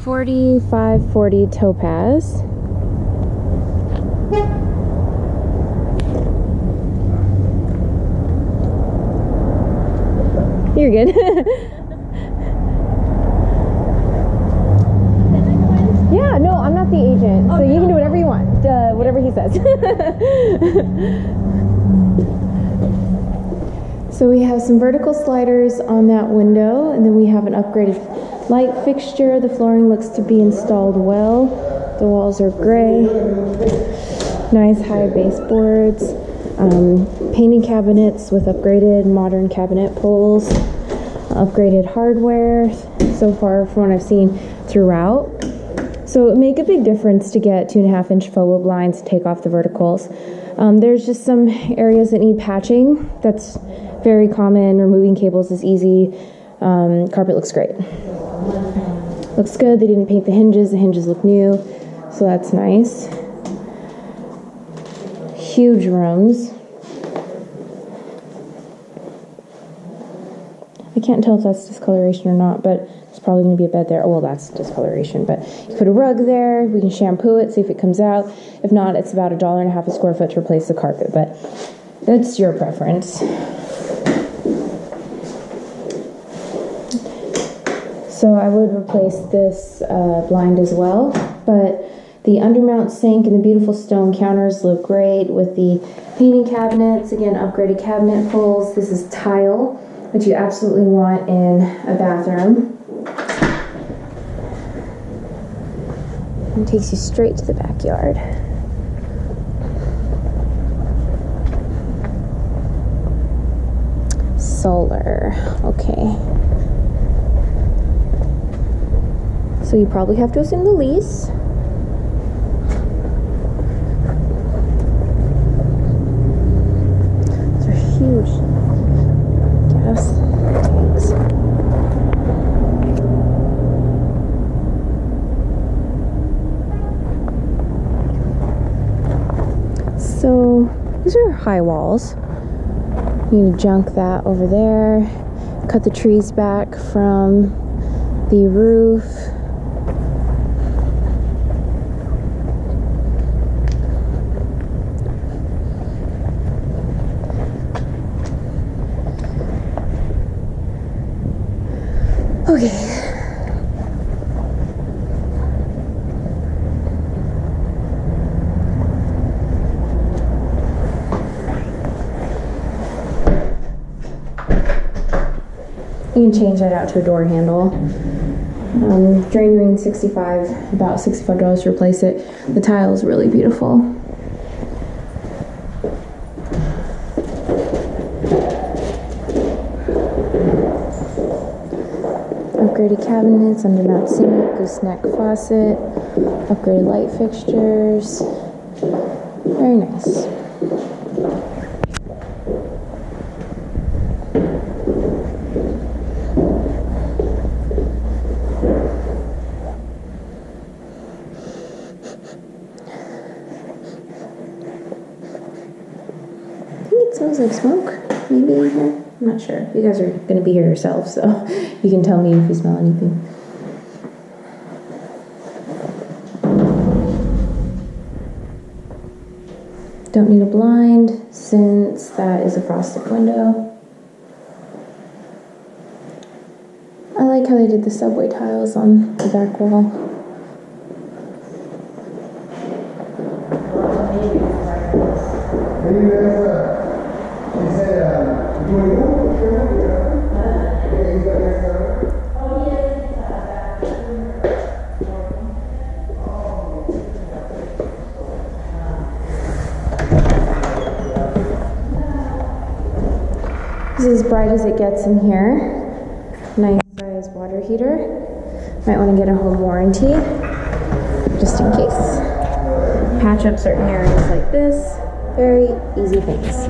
4540 Topaz. You're good. Yeah, no, I'm not the agent, so you can do whatever you want, whatever he says. So we have some vertical sliders on that window, and then we have an upgraded light fixture. The flooring looks to be installed well. The walls are gray. Nice high baseboards. Painted cabinets with upgraded modern cabinet pulls. Upgraded hardware so far from what I've seen throughout. So it would make a big difference to get 2.5-inch faux wood blinds to take off the verticals. There's just some areas that need patching. That's very common. Removing cables is easy. Carpet looks great. Looks good. They didn't paint the hinges. The hinges look new, so that's nice. Huge rooms. I can't tell if that's discoloration or not, but there's probably going to be a bed there. Oh, well, that's discoloration, but you put a rug there. We can shampoo it, see if it comes out. If not, it's about $1.50 a square foot to replace the carpet, but that's your preference. So I would replace this blind as well, but the undermount sink and the beautiful stone counters look great with the painting cabinets. Again, upgraded cabinet pulls. This is tile, which you absolutely want in a bathroom. And takes you straight to the backyard. Solar, okay. So you probably have to assume the lease. Those are huge gas tanks. So these are high walls. You need to junk that over there. Cut the trees back from the roof. Okay. You can change that out to a door handle. Drain ring $65, about $65 to replace it. The tile is really beautiful. Upgraded cabinets, undermount sink, gooseneck faucet, upgraded light fixtures. Very nice. I think it smells like smoke, maybe in here. I'm not sure. You guys are going to be here yourselves, so you can tell me if you smell anything. Don't need a blind since that is a frosted window. I like how they did the subway tiles on the back wall. This is as bright as it gets in here. Nice size water heater. Might want to get a home warranty, just in case. Patch up certain areas like this. Very easy things.